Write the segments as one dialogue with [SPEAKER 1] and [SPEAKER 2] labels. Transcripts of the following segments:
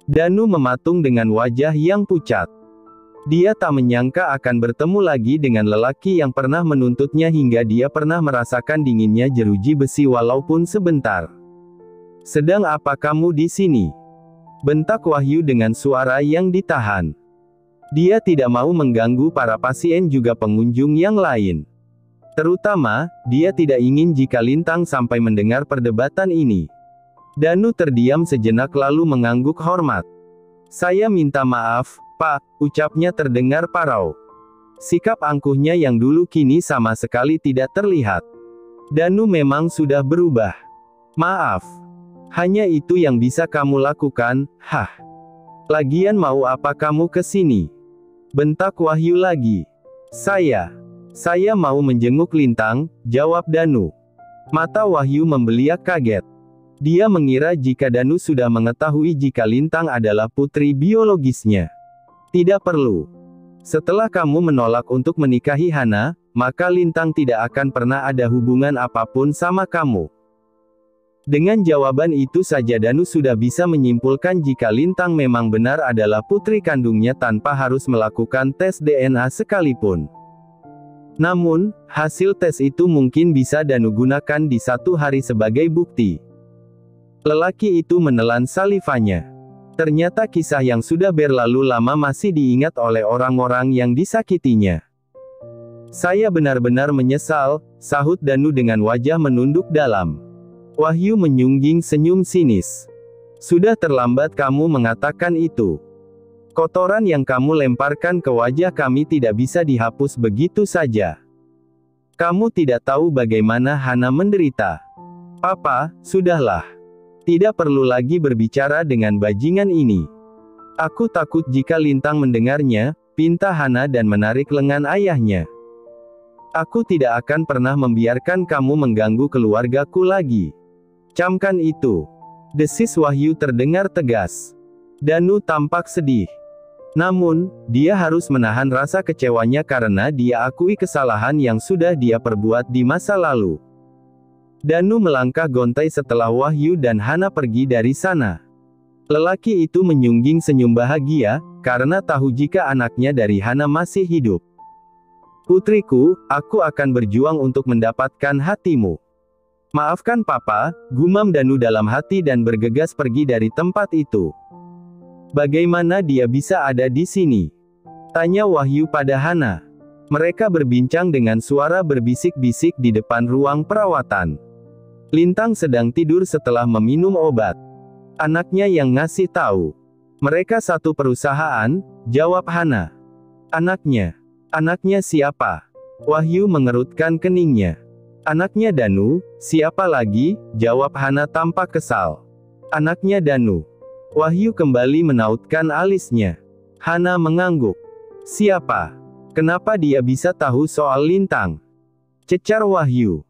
[SPEAKER 1] Danu mematung dengan wajah yang pucat. Dia tak menyangka akan bertemu lagi dengan lelaki yang pernah menuntutnya hingga dia pernah merasakan dinginnya jeruji besi walaupun sebentar. "Sedang apa kamu di sini?" bentak Wahyu dengan suara yang ditahan. Dia tidak mau mengganggu para pasien juga pengunjung yang lain. Terutama, dia tidak ingin jika Lintang sampai mendengar perdebatan ini. Danu terdiam sejenak lalu mengangguk hormat. "Saya minta maaf, Pak," ucapnya terdengar parau. Sikap angkuhnya yang dulu kini sama sekali tidak terlihat. Danu memang sudah berubah. "Maaf. Hanya itu yang bisa kamu lakukan, hah? Lagian mau apa kamu ke sini?" bentak Wahyu lagi. Saya mau menjenguk Lintang," jawab Danu. Mata Wahyu membeliak kaget. Dia mengira jika Danu sudah mengetahui jika Lintang adalah putri biologisnya. "Tidak perlu. Setelah kamu menolak untuk menikahi Hana, maka Lintang tidak akan pernah ada hubungan apapun sama kamu." Dengan jawaban itu saja Danu sudah bisa menyimpulkan jika Lintang memang benar adalah putri kandungnya tanpa harus melakukan tes DNA sekalipun. Namun, hasil tes itu mungkin bisa Danu gunakan di satu hari sebagai bukti. Lelaki itu menelan salivanya. Ternyata kisah yang sudah berlalu lama masih diingat oleh orang-orang yang disakitinya. "Saya benar-benar menyesal," sahut Danu dengan wajah menunduk dalam. Wahyu menyungging senyum sinis. "Sudah terlambat kamu mengatakan itu. Kotoran yang kamu lemparkan ke wajah kami tidak bisa dihapus begitu saja. Kamu tidak tahu bagaimana Hana menderita." "Papa, sudahlah. Tidak perlu lagi berbicara dengan bajingan ini. Aku takut jika Lintang mendengarnya," pinta Hana dan menarik lengan ayahnya. "Aku tidak akan pernah membiarkan kamu mengganggu keluargaku lagi. Camkan itu." Desis Wahyu terdengar tegas. Danu tampak sedih. Namun, dia harus menahan rasa kecewanya karena dia akui kesalahan yang sudah dia perbuat di masa lalu. Danu melangkah gontai setelah Wahyu dan Hana pergi dari sana. Lelaki itu menyungging senyum bahagia, karena tahu jika anaknya dari Hana masih hidup. "Putriku, aku akan berjuang untuk mendapatkan hatimu." "Maafkan Papa," gumam Danu dalam hati dan bergegas pergi dari tempat itu. "Bagaimana dia bisa ada di sini?" tanya Wahyu pada Hana. Mereka berbincang dengan suara berbisik-bisik di depan ruang perawatan. "Lintang sedang tidur setelah meminum obat. Anaknya yang ngasih tahu." "Mereka satu perusahaan," jawab Hana. "Anaknya? Anaknya siapa?" Wahyu mengerutkan keningnya. "Anaknya Danu, siapa lagi?" jawab Hana tampak kesal. "Anaknya Danu." Wahyu kembali menautkan alisnya. Hana mengangguk. "Siapa? Kenapa dia bisa tahu soal Lintang?" cecar Wahyu.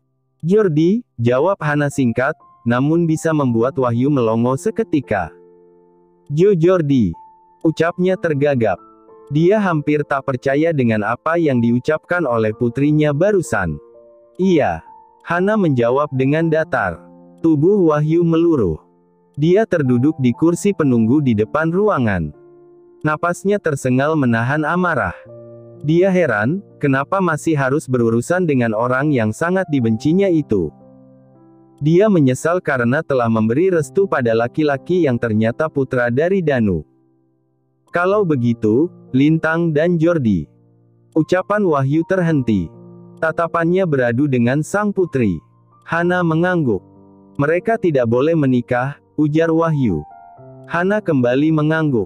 [SPEAKER 1] "Jordi," jawab Hana singkat, namun bisa membuat Wahyu melongo seketika. Jordi," ucapnya tergagap. Dia hampir tak percaya dengan apa yang diucapkan oleh putrinya barusan. "Iya." Hana menjawab dengan datar. Tubuh Wahyu meluruh. Dia terduduk di kursi penunggu di depan ruangan. Napasnya tersengal menahan amarah. Dia heran, kenapa masih harus berurusan dengan orang yang sangat dibencinya itu. Dia menyesal karena telah memberi restu pada laki-laki yang ternyata putra dari Danu. "Kalau begitu, Lintang dan Jordi." Ucapan Wahyu terhenti. Tatapannya beradu dengan sang putri. Hana mengangguk. "Mereka tidak boleh menikah," ujar Wahyu. Hana kembali mengangguk.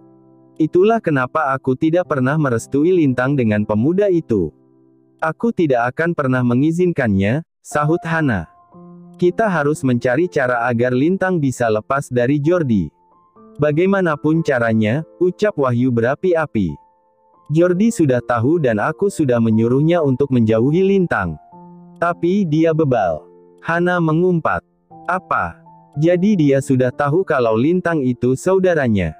[SPEAKER 1] "Itulah kenapa aku tidak pernah merestui Lintang dengan pemuda itu. Aku tidak akan pernah mengizinkannya," sahut Hana. "Kita harus mencari cara agar Lintang bisa lepas dari Jordi. Bagaimanapun caranya," ucap Wahyu berapi-api. "Jordi sudah tahu dan aku sudah menyuruhnya untuk menjauhi Lintang. Tapi dia bebal." Hana mengumpat. "Apa? Jadi dia sudah tahu kalau Lintang itu saudaranya?"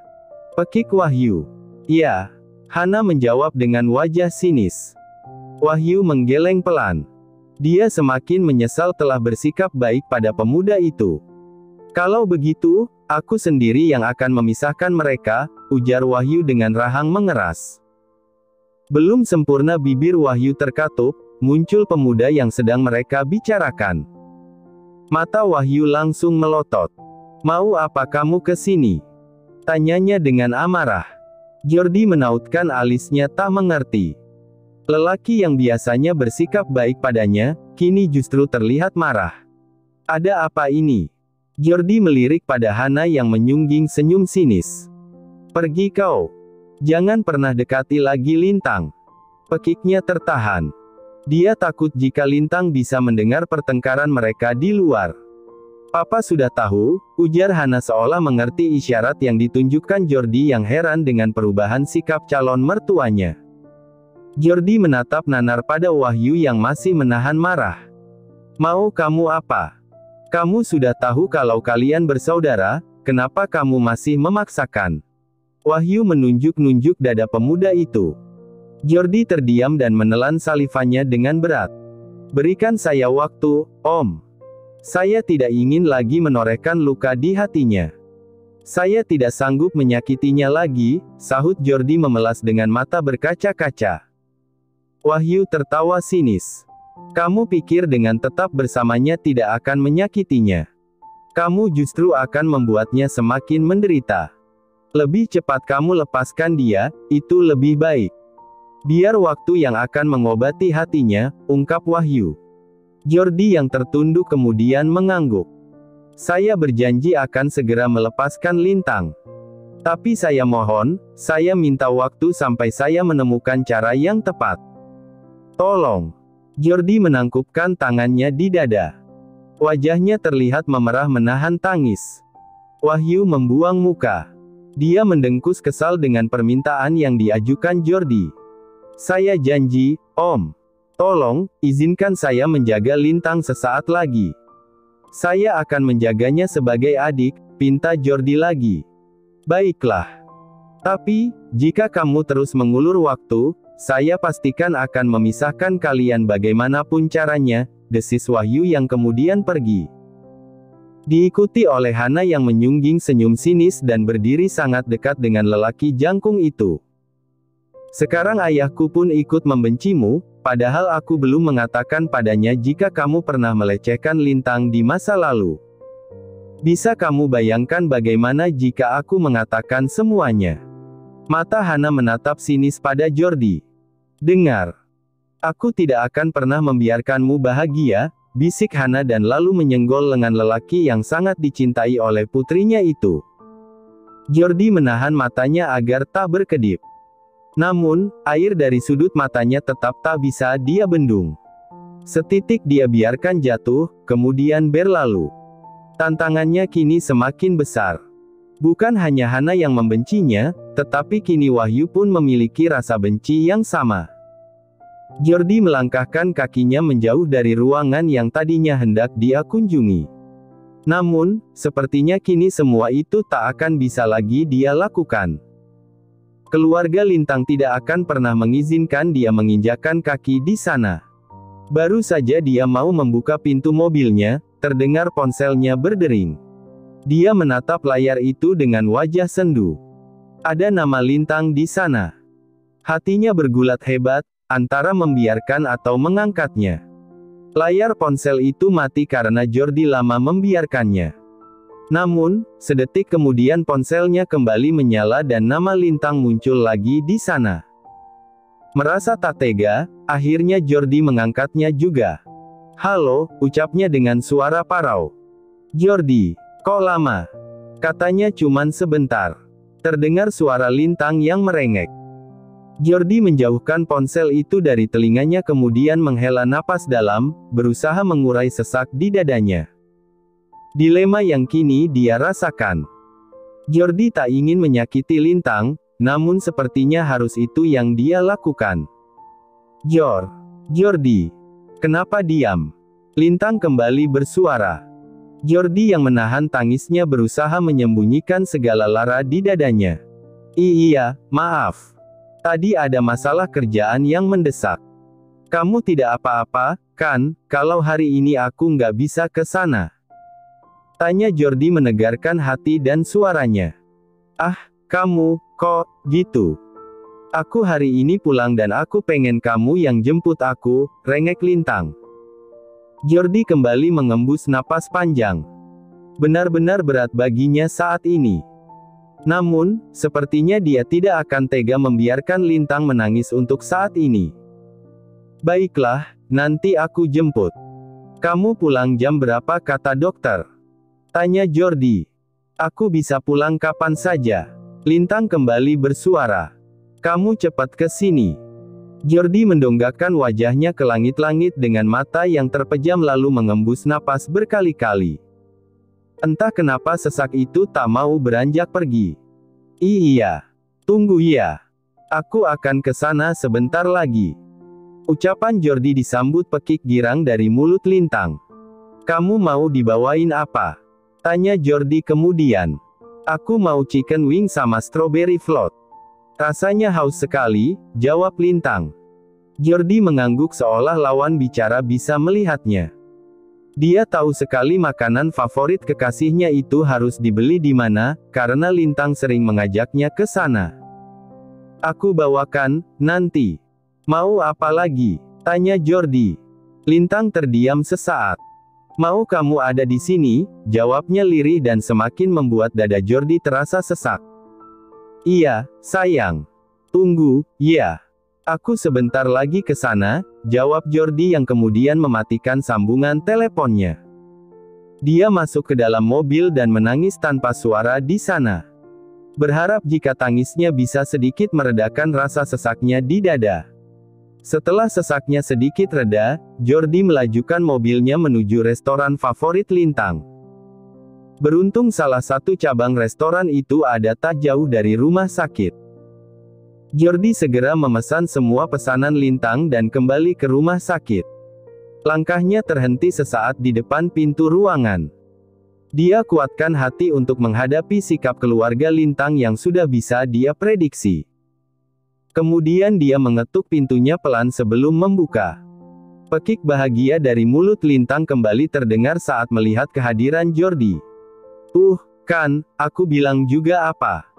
[SPEAKER 1] pekik Wahyu. "Ya." Hana menjawab dengan wajah sinis. Wahyu menggeleng pelan. Dia semakin menyesal telah bersikap baik pada pemuda itu. Kalau begitu, aku sendiri yang akan memisahkan mereka, ujar Wahyu dengan rahang mengeras. Belum sempurna bibir Wahyu terkatup, muncul pemuda yang sedang mereka bicarakan. Mata Wahyu langsung melotot. Mau apa kamu ke sini? Tanyanya dengan amarah. Jordi menautkan alisnya tak mengerti. Lelaki yang biasanya bersikap baik padanya, kini justru terlihat marah. Ada apa ini? Jordi melirik pada Hana yang menyungging senyum sinis. Pergi kau. Jangan pernah dekati lagi Lintang. Pekiknya tertahan. Dia takut jika Lintang bisa mendengar pertengkaran mereka di luar. Papa sudah tahu, ujar Hana seolah mengerti isyarat yang ditunjukkan Jordi yang heran dengan perubahan sikap calon mertuanya. Jordi menatap nanar pada Wahyu yang masih menahan marah. Mau kamu apa? Kamu sudah tahu kalau kalian bersaudara, kenapa kamu masih memaksakan? Wahyu menunjuk-nunjuk dada pemuda itu. Jordi terdiam dan menelan salivannya dengan berat. Berikan saya waktu, Om. Saya tidak ingin lagi menorehkan luka di hatinya. Saya tidak sanggup menyakitinya lagi, sahut Jordi memelas dengan mata berkaca-kaca. Wahyu tertawa sinis. Kamu pikir dengan tetap bersamanya tidak akan menyakitinya. Kamu justru akan membuatnya semakin menderita. Lebih cepat kamu lepaskan dia, itu lebih baik. Biar waktu yang akan mengobati hatinya, ungkap Wahyu. Jordi yang tertunduk kemudian mengangguk. Saya berjanji akan segera melepaskan Lintang. Tapi saya mohon, saya minta waktu sampai saya menemukan cara yang tepat. Tolong. Jordi menangkupkan tangannya di dada. Wajahnya terlihat memerah menahan tangis. Wahyu membuang muka. Dia mendengkus kesal dengan permintaan yang diajukan Jordi. Saya janji, Om. Tolong, izinkan saya menjaga Lintang sesaat lagi. Saya akan menjaganya sebagai adik, pinta Jordi lagi. Baiklah. Tapi, jika kamu terus mengulur waktu, saya pastikan akan memisahkan kalian bagaimanapun caranya, desis Wahyu yang kemudian pergi. Diikuti oleh Hana yang menyungging senyum sinis dan berdiri sangat dekat dengan lelaki jangkung itu. Sekarang ayahku pun ikut membencimu, padahal aku belum mengatakan padanya jika kamu pernah melecehkan Lintang di masa lalu. Bisa kamu bayangkan bagaimana jika aku mengatakan semuanya? Mata Hana menatap sinis pada Jordi. Dengar. Aku tidak akan pernah membiarkanmu bahagia, bisik Hana dan lalu menyenggol lengan lelaki yang sangat dicintai oleh putrinya itu. Jordi menahan matanya agar tak berkedip. Namun, air dari sudut matanya tetap tak bisa dia bendung. Setitik dia biarkan jatuh, kemudian berlalu. Tantangannya kini semakin besar. Bukan hanya Hana yang membencinya, tetapi kini Wahyu pun memiliki rasa benci yang sama. Jordi melangkahkan kakinya menjauh dari ruangan yang tadinya hendak dia kunjungi. Namun, sepertinya kini semua itu tak akan bisa lagi dia lakukan. Keluarga Lintang tidak akan pernah mengizinkan dia menginjakkan kaki di sana. Baru saja dia mau membuka pintu mobilnya, terdengar ponselnya berdering. Dia menatap layar itu dengan wajah sendu. Ada nama Lintang di sana. Hatinya bergulat hebat, antara membiarkan atau mengangkatnya. Layar ponsel itu mati karena Jordi lama membiarkannya. Namun, sedetik kemudian ponselnya kembali menyala dan nama Lintang muncul lagi di sana. Merasa tak tega, akhirnya Jordi mengangkatnya juga. Halo, ucapnya dengan suara parau. Jordi. Kok lama? Katanya cuman sebentar. Terdengar suara Lintang yang merengek. Jordi menjauhkan ponsel itu dari telinganya kemudian menghela napas dalam, berusaha mengurai sesak di dadanya. Dilema yang kini dia rasakan. Jordi tak ingin menyakiti Lintang, namun sepertinya harus itu yang dia lakukan. Jordi. Kenapa diam? Lintang kembali bersuara. Jordi yang menahan tangisnya berusaha menyembunyikan segala lara di dadanya. Iya, maaf. Tadi ada masalah kerjaan yang mendesak. Kamu tidak apa-apa, kan, kalau hari ini aku nggak bisa ke sana? Tanya Jordi menegarkan hati dan suaranya. Ah, kamu, kok, gitu? Aku hari ini pulang dan aku pengen kamu yang jemput aku, rengek Lintang. Jordi kembali mengembus napas panjang. Benar-benar berat baginya saat ini. Namun, sepertinya dia tidak akan tega membiarkan Lintang menangis untuk saat ini. Baiklah, nanti aku jemput. Kamu pulang jam berapa kata dokter? Tanya Jordi. Aku bisa pulang kapan saja. Lintang kembali bersuara. Kamu cepat ke sini. Jordi mendongakkan wajahnya ke langit-langit dengan mata yang terpejam lalu mengembus napas berkali-kali. Entah kenapa sesak itu tak mau beranjak pergi. Iya. Tunggu ya. Aku akan ke sana sebentar lagi. Ucapan Jordi disambut pekik girang dari mulut Lintang. Kamu mau dibawain apa? Tanya Jordi kemudian. Aku mau chicken wing sama strawberry float. Rasanya haus sekali, jawab Lintang. Jordi mengangguk seolah lawan bicara bisa melihatnya. Dia tahu sekali makanan favorit kekasihnya itu harus dibeli di mana, karena Lintang sering mengajaknya ke sana. Aku bawakan, nanti. Mau apa lagi? Tanya Jordi. Lintang terdiam sesaat. Mau kamu ada di sini, jawabnya lirih dan semakin membuat dada Jordi terasa sesak. Iya, sayang. Tunggu, ya. Aku sebentar lagi ke sana, jawab Jordi yang kemudian mematikan sambungan teleponnya. Dia masuk ke dalam mobil dan menangis tanpa suara di sana. Berharap jika tangisnya bisa sedikit meredakan rasa sesaknya di dada. Setelah sesaknya sedikit reda, Jordi melajukan mobilnya menuju restoran favorit Lintang. Beruntung salah satu cabang restoran itu ada tak jauh dari rumah sakit. Jordi segera memesan semua pesanan Lintang dan kembali ke rumah sakit. Langkahnya terhenti sesaat di depan pintu ruangan. Dia kuatkan hati untuk menghadapi sikap keluarga Lintang yang sudah bisa dia prediksi. Kemudian dia mengetuk pintunya pelan sebelum membuka. Pekik bahagia dari mulut Lintang kembali terdengar saat melihat kehadiran Jordi. Kan, aku bilang juga apa.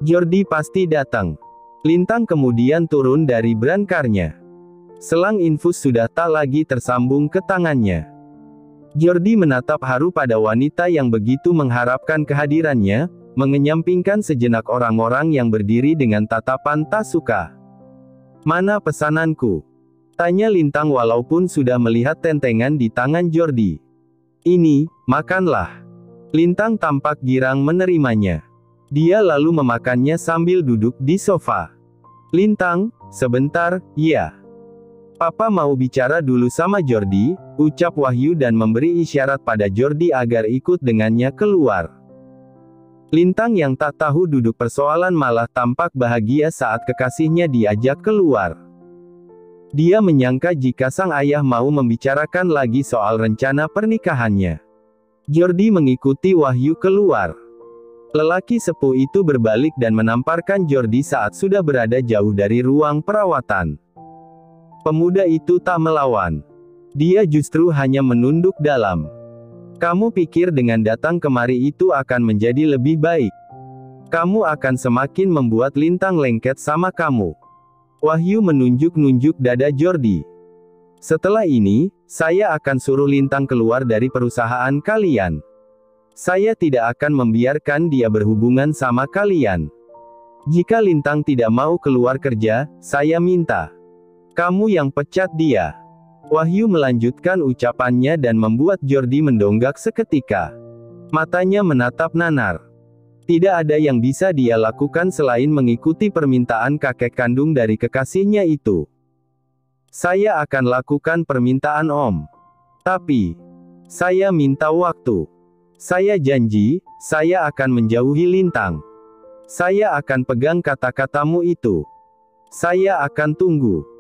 [SPEAKER 1] Jordi pasti datang. Lintang kemudian turun dari brankarnya. Selang infus sudah tak lagi tersambung ke tangannya. Jordi menatap haru pada wanita yang begitu mengharapkan kehadirannya, mengenyampingkan sejenak orang-orang yang berdiri dengan tatapan tak suka. Mana pesananku? Tanya Lintang walaupun sudah melihat tentengan di tangan Jordi. Ini, makanlah. Lintang tampak girang menerimanya. Dia lalu memakannya sambil duduk di sofa. Lintang, sebentar, ya. Papa mau bicara dulu sama Jordi, ucap Wahyu dan memberi isyarat pada Jordi agar ikut dengannya keluar. Lintang yang tak tahu duduk persoalan malah tampak bahagia saat kekasihnya diajak keluar. Dia menyangka jika sang ayah mau membicarakan lagi soal rencana pernikahannya. Jordi mengikuti Wahyu keluar. Lelaki sepuh itu berbalik dan menamparkan Jordi saat sudah berada jauh dari ruang perawatan. Pemuda itu tak melawan. Dia justru hanya menunduk dalam. Kamu pikir dengan datang kemari itu akan menjadi lebih baik? Kamu akan semakin membuat Lintang lengket sama kamu. Wahyu menunjuk-nunjuk dada Jordi. Setelah ini, saya akan suruh Lintang keluar dari perusahaan kalian. Saya tidak akan membiarkan dia berhubungan sama kalian. Jika Lintang tidak mau keluar kerja, saya minta kamu yang pecat dia. Wahyu melanjutkan ucapannya dan membuat Jordi mendonggak seketika. Matanya menatap nanar. Tidak ada yang bisa dia lakukan selain mengikuti permintaan kakek kandung dari kekasihnya itu. Saya akan lakukan permintaan Om. Tapi, saya minta waktu. Saya janji, saya akan menjauhi Lintang. Saya akan pegang kata-katamu itu. Saya akan tunggu.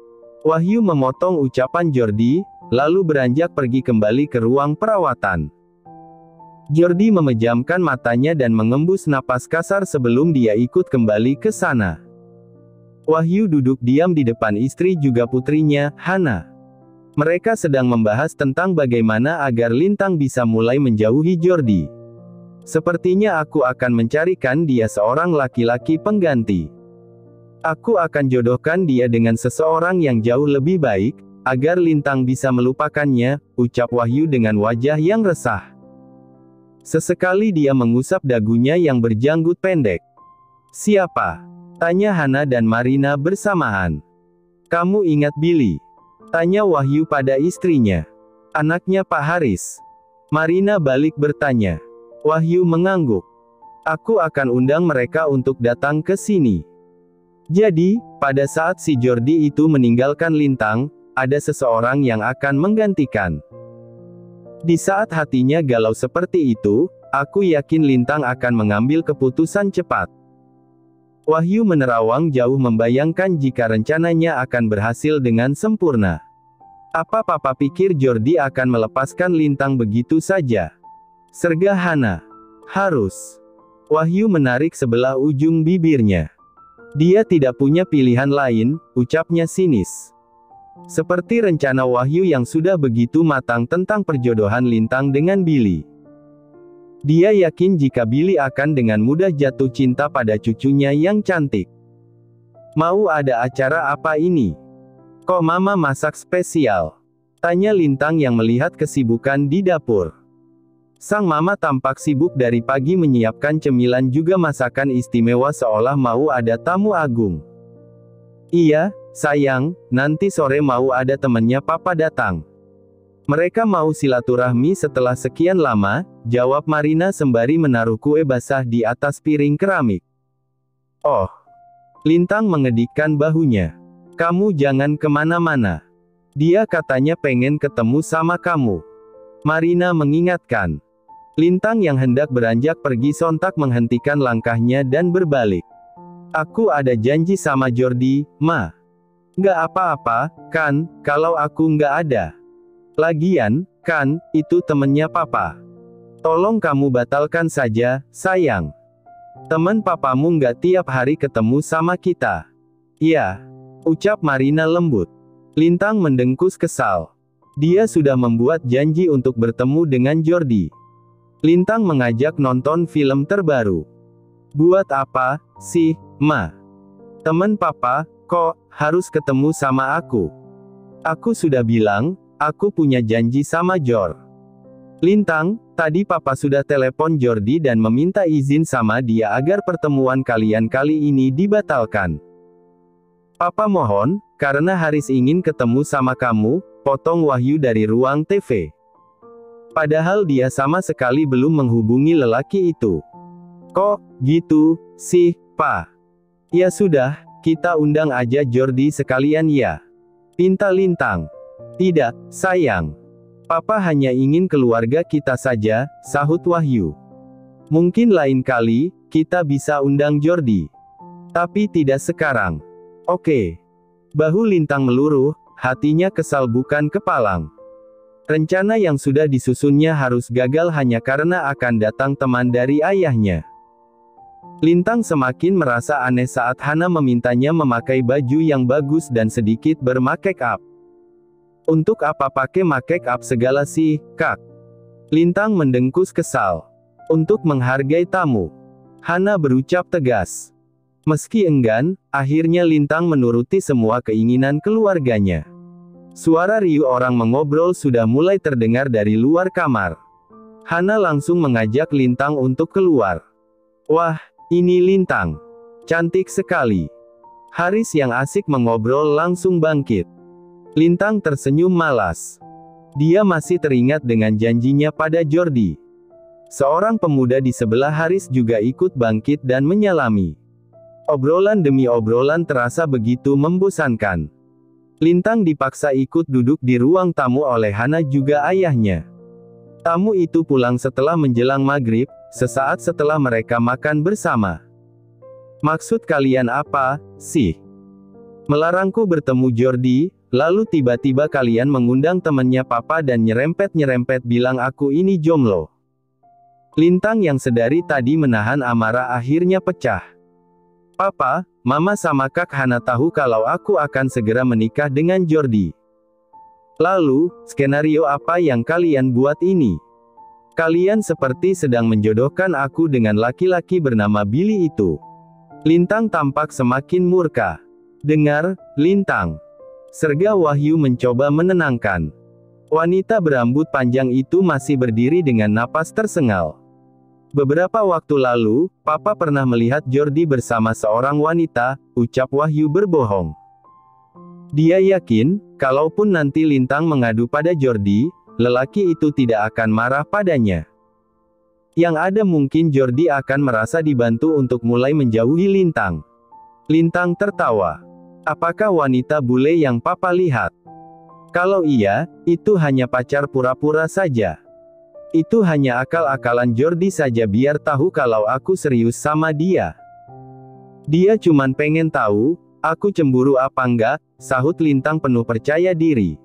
[SPEAKER 1] Wahyu memotong ucapan Jordi, lalu beranjak pergi kembali ke ruang perawatan. Jordi memejamkan matanya dan mengembus napas kasar sebelum dia ikut kembali ke sana. Wahyu duduk diam di depan istri juga putrinya, Hana. Mereka sedang membahas tentang bagaimana agar Lintang bisa mulai menjauhi Jordi. Sepertinya aku akan mencarikan dia seorang laki-laki pengganti. Aku akan jodohkan dia dengan seseorang yang jauh lebih baik, agar Lintang bisa melupakannya, ucap Wahyu dengan wajah yang resah. Sesekali dia mengusap dagunya yang berjanggut pendek. Siapa? Tanya Hana dan Marina bersamaan. Kamu ingat Billy? Tanya Wahyu pada istrinya. Anaknya Pak Haris. Marina balik bertanya. Wahyu mengangguk. Aku akan undang mereka untuk datang ke sini. Jadi, pada saat si Jordi itu meninggalkan Lintang, ada seseorang yang akan menggantikan. Di saat hatinya galau seperti itu, aku yakin Lintang akan mengambil keputusan cepat. Wahyu menerawang jauh membayangkan jika rencananya akan berhasil dengan sempurna. Apa papa pikir Jordi akan melepaskan Lintang begitu saja? Sergah Hana. Harus. Wahyu menarik sebelah ujung bibirnya. Dia tidak punya pilihan lain, ucapnya sinis. Seperti rencana Wahyu yang sudah begitu matang tentang perjodohan Lintang dengan Billy. Dia yakin jika Billy akan dengan mudah jatuh cinta pada cucunya yang cantik. Mau ada acara apa ini? Kok mama masak spesial? Tanya Lintang yang melihat kesibukan di dapur. Sang mama tampak sibuk dari pagi menyiapkan cemilan juga masakan istimewa seolah mau ada tamu agung. Iya, sayang, nanti sore mau ada temennya papa datang. Mereka mau silaturahmi setelah sekian lama, jawab Marina sembari menaruh kue basah di atas piring keramik. Oh. Lintang mengedikkan bahunya. Kamu jangan kemana-mana. Dia katanya pengen ketemu sama kamu. Marina mengingatkan. Lintang yang hendak beranjak pergi sontak menghentikan langkahnya dan berbalik. Aku ada janji sama Jordi, Ma. Nggak apa-apa, kan, kalau aku nggak ada. Lagian, kan, itu temennya papa. Tolong kamu batalkan saja, sayang. Teman papamu nggak tiap hari ketemu sama kita. Ya, ucap Marina lembut. Lintang mendengkus kesal. Dia sudah membuat janji untuk bertemu dengan Jordi. Lintang mengajak nonton film terbaru. Buat apa, sih, Ma? Teman papa, kok, harus ketemu sama aku? Aku sudah bilang, aku punya janji sama Jor. Lintang, tadi papa sudah telepon Jordi dan meminta izin sama dia agar pertemuan kalian kali ini dibatalkan. Papa mohon, karena Haris ingin ketemu sama kamu, potong Wahyu dari ruang TV. Padahal dia sama sekali belum menghubungi lelaki itu. Kok, gitu, sih, Pa? Ya sudah, kita undang aja Jordi sekalian ya. Pinta Lintang. Tidak, sayang. Papa hanya ingin keluarga kita saja, sahut Wahyu. Mungkin lain kali, kita bisa undang Jordi. Tapi tidak sekarang. Oke. Bahu Lintang meluruh, hatinya kesal bukan kepalang. Rencana yang sudah disusunnya harus gagal hanya karena akan datang teman dari ayahnya. Lintang semakin merasa aneh saat Hana memintanya memakai baju yang bagus dan sedikit bermake up. Untuk apa pakai make up segala sih, Kak? Lintang mendengkus kesal. Untuk menghargai tamu. Hana berucap tegas. Meski enggan, akhirnya Lintang menuruti semua keinginan keluarganya. Suara riuh orang mengobrol sudah mulai terdengar dari luar kamar. Hana langsung mengajak Lintang untuk keluar. Wah, ini Lintang. Cantik sekali. Haris yang asik mengobrol langsung bangkit. Lintang tersenyum malas. Dia masih teringat dengan janjinya pada Jordi. Seorang pemuda di sebelah Haris juga ikut bangkit dan menyalami. Obrolan demi obrolan terasa begitu membosankan. Lintang dipaksa ikut duduk di ruang tamu oleh Hana juga ayahnya. Tamu itu pulang setelah menjelang maghrib, sesaat setelah mereka makan bersama. Maksud kalian apa, sih? Melarangku bertemu Jordi, lalu tiba-tiba kalian mengundang temannya papa dan nyerempet-nyerempet bilang aku ini jomblo. Lintang yang sedari tadi menahan amarah akhirnya pecah. Papa, Mama sama Kak Hana tahu kalau aku akan segera menikah dengan Jordi. Lalu, skenario apa yang kalian buat ini? Kalian seperti sedang menjodohkan aku dengan laki-laki bernama Billy itu. Lintang tampak semakin murka. Dengar, Lintang. Serga Wahyu mencoba menenangkan. Wanita berambut panjang itu masih berdiri dengan napas tersengal. Beberapa waktu lalu, Papa pernah melihat Jordi bersama seorang wanita, ucap Wahyu berbohong. Dia yakin, kalaupun nanti Lintang mengadu pada Jordi, lelaki itu tidak akan marah padanya. Yang ada mungkin Jordi akan merasa dibantu untuk mulai menjauhi Lintang. Lintang tertawa. Apakah wanita bule yang Papa lihat? Kalau iya, itu hanya pacar pura-pura saja. Itu hanya akal-akalan Jordi saja biar tahu kalau aku serius sama dia. Dia cuman pengen tahu, aku cemburu apa enggak, sahut Lintang penuh percaya diri.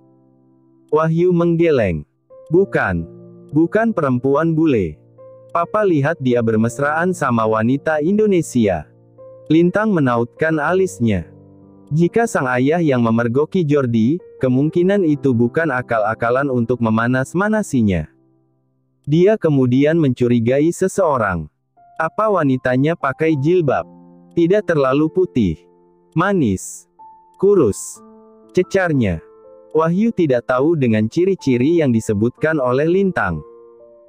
[SPEAKER 1] Wahyu menggeleng. Bukan perempuan bule. Papa lihat dia bermesraan sama wanita Indonesia. Lintang menautkan alisnya. Jika sang ayah yang memergoki Jordi, kemungkinan itu bukan akal-akalan untuk memanas-manasinya. Dia kemudian mencurigai seseorang. Apa wanitanya pakai jilbab? Tidak terlalu putih. Manis. Kurus. Cecarnya. Wahyu tidak tahu dengan ciri-ciri yang disebutkan oleh Lintang.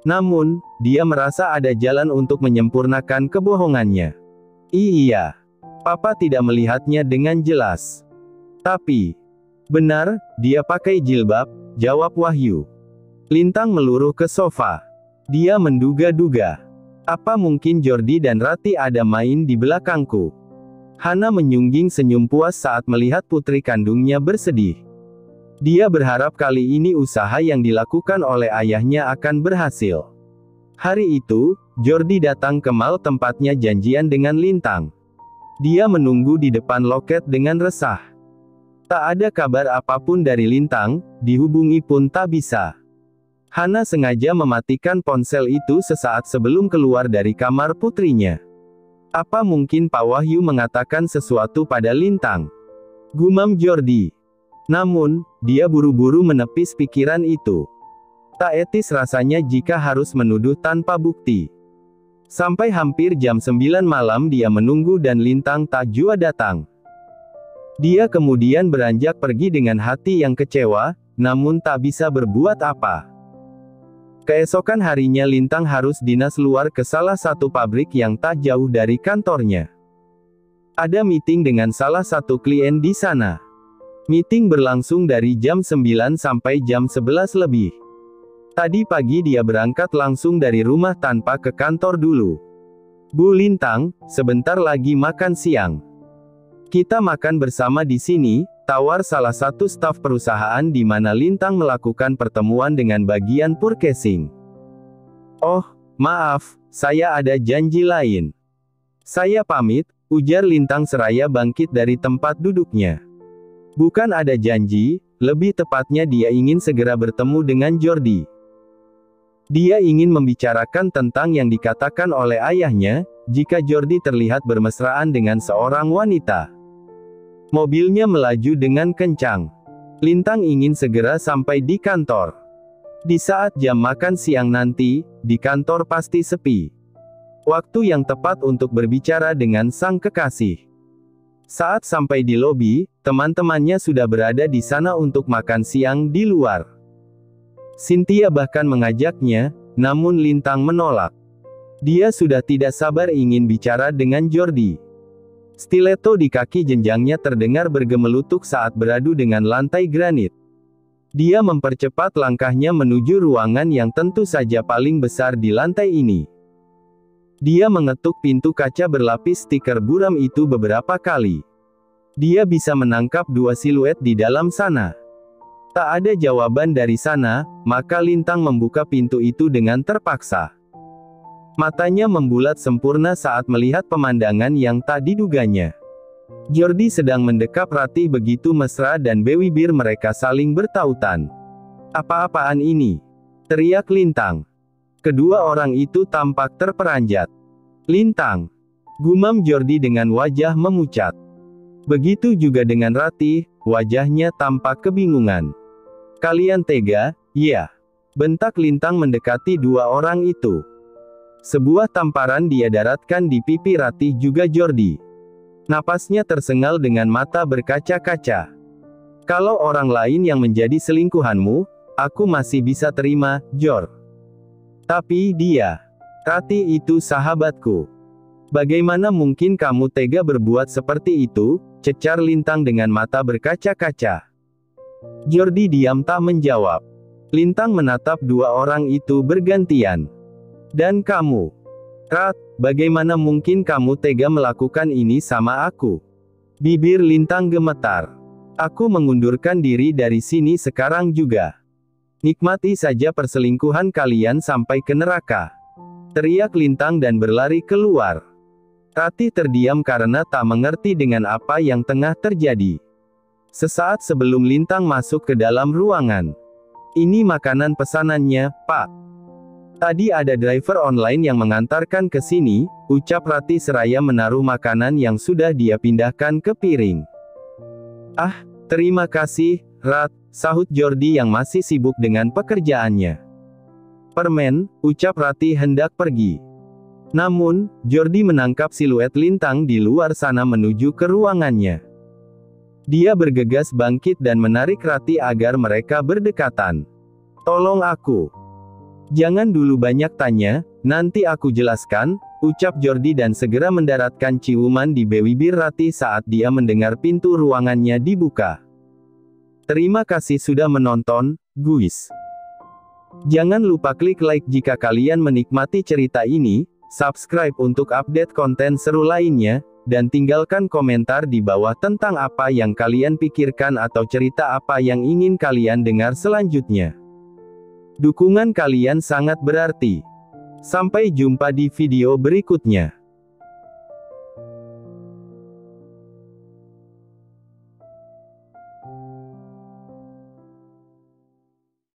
[SPEAKER 1] Namun, dia merasa ada jalan untuk menyempurnakan kebohongannya. Iya. Papa tidak melihatnya dengan jelas. Tapi, benar, dia pakai jilbab, jawab Wahyu. Lintang meluruh ke sofa. Dia menduga-duga. Apa mungkin Jordi dan Rati ada main di belakangku? Hana menyungging senyum puas saat melihat putri kandungnya bersedih. Dia berharap kali ini usaha yang dilakukan oleh ayahnya akan berhasil. Hari itu, Jordi datang ke mal tempatnya janjian dengan Lintang. Dia menunggu di depan loket dengan resah. Tak ada kabar apapun dari Lintang, dihubungi pun tak bisa. Hana sengaja mematikan ponsel itu sesaat sebelum keluar dari kamar putrinya. Apa mungkin Pak Wahyu mengatakan sesuatu pada Lintang? Gumam Jordi. Namun, dia buru-buru menepis pikiran itu. Tak etis rasanya jika harus menuduh tanpa bukti. Sampai hampir jam 9 malam dia menunggu dan Lintang tak jua datang. Dia kemudian beranjak pergi dengan hati yang kecewa, namun tak bisa berbuat apa. Keesokan harinya Lintang harus dinas luar ke salah satu pabrik yang tak jauh dari kantornya. Ada meeting dengan salah satu klien di sana. Meeting berlangsung dari jam 9 sampai jam 11 lebih. Tadi pagi dia berangkat langsung dari rumah tanpa ke kantor dulu. Bu Lintang, sebentar lagi makan siang. Kita makan bersama di sini, tawar salah satu staf perusahaan di mana Lintang melakukan pertemuan dengan bagian purchasing. Oh, maaf, saya ada janji lain. Saya pamit, ujar Lintang seraya bangkit dari tempat duduknya. Bukan ada janji, lebih tepatnya dia ingin segera bertemu dengan Jordi. Dia ingin membicarakan tentang yang dikatakan oleh ayahnya, jika Jordi terlihat bermesraan dengan seorang wanita. Mobilnya melaju dengan kencang. Lintang ingin segera sampai di kantor. Di saat jam makan siang nanti, di kantor pasti sepi. Waktu yang tepat untuk berbicara dengan sang kekasih. Saat sampai di lobi, teman-temannya sudah berada di sana untuk makan siang di luar. Cynthia bahkan mengajaknya, namun Lintang menolak. Dia sudah tidak sabar ingin bicara dengan Jordi. Stiletto di kaki jenjangnya terdengar bergemelutuk saat beradu dengan lantai granit. Dia mempercepat langkahnya menuju ruangan yang tentu saja paling besar di lantai ini. Dia mengetuk pintu kaca berlapis stiker buram itu beberapa kali. Dia bisa menangkap dua siluet di dalam sana. Tak ada jawaban dari sana, maka Lintang membuka pintu itu dengan terpaksa. Matanya membulat sempurna saat melihat pemandangan yang tak diduganya. Jordi sedang mendekap Ratih begitu mesra dan bibir mereka saling bertautan. Apa-apaan ini? Teriak Lintang. Kedua orang itu tampak terperanjat. Lintang. Gumam Jordi dengan wajah memucat. Begitu juga dengan Ratih, wajahnya tampak kebingungan. Kalian tega, ya? bentak Lintang mendekati dua orang itu. Sebuah tamparan dia daratkan di pipi Ratih juga Jordi. Napasnya tersengal dengan mata berkaca-kaca. Kalau orang lain yang menjadi selingkuhanmu, aku masih bisa terima, Jor. Tapi dia, Ratih itu sahabatku. Bagaimana mungkin kamu tega berbuat seperti itu, cecar Lintang dengan mata berkaca-kaca. Jordi diam tak menjawab. Lintang menatap dua orang itu bergantian. Dan kamu, Rat, bagaimana mungkin kamu tega melakukan ini sama aku? Bibir Lintang gemetar. Aku mengundurkan diri dari sini sekarang juga. Nikmati saja perselingkuhan kalian sampai ke neraka. Teriak Lintang dan berlari keluar. Ratih terdiam karena tak mengerti dengan apa yang tengah terjadi. Sesaat sebelum Lintang masuk ke dalam ruangan. Ini makanan pesanannya, Pak. Tadi ada driver online yang mengantarkan ke sini, ucap Ratih seraya menaruh makanan yang sudah dia pindahkan ke piring. Ah, terima kasih, Rat, sahut Jordi yang masih sibuk dengan pekerjaannya. Permen, ucap Ratih hendak pergi. Namun, Jordi menangkap siluet Lintang di luar sana menuju ke ruangannya. Dia bergegas bangkit dan menarik Ratih agar mereka berdekatan. Tolong aku. Jangan dulu banyak tanya, nanti aku jelaskan, ucap Jordi dan segera mendaratkan ciuman di bibir Ratih saat dia mendengar pintu ruangannya dibuka. Terima kasih sudah menonton, guys. Jangan lupa klik like jika kalian menikmati cerita ini, subscribe untuk update konten seru lainnya, dan tinggalkan komentar di bawah tentang apa yang kalian pikirkan atau cerita apa yang ingin kalian dengar selanjutnya. Dukungan kalian sangat berarti. Sampai jumpa di video berikutnya.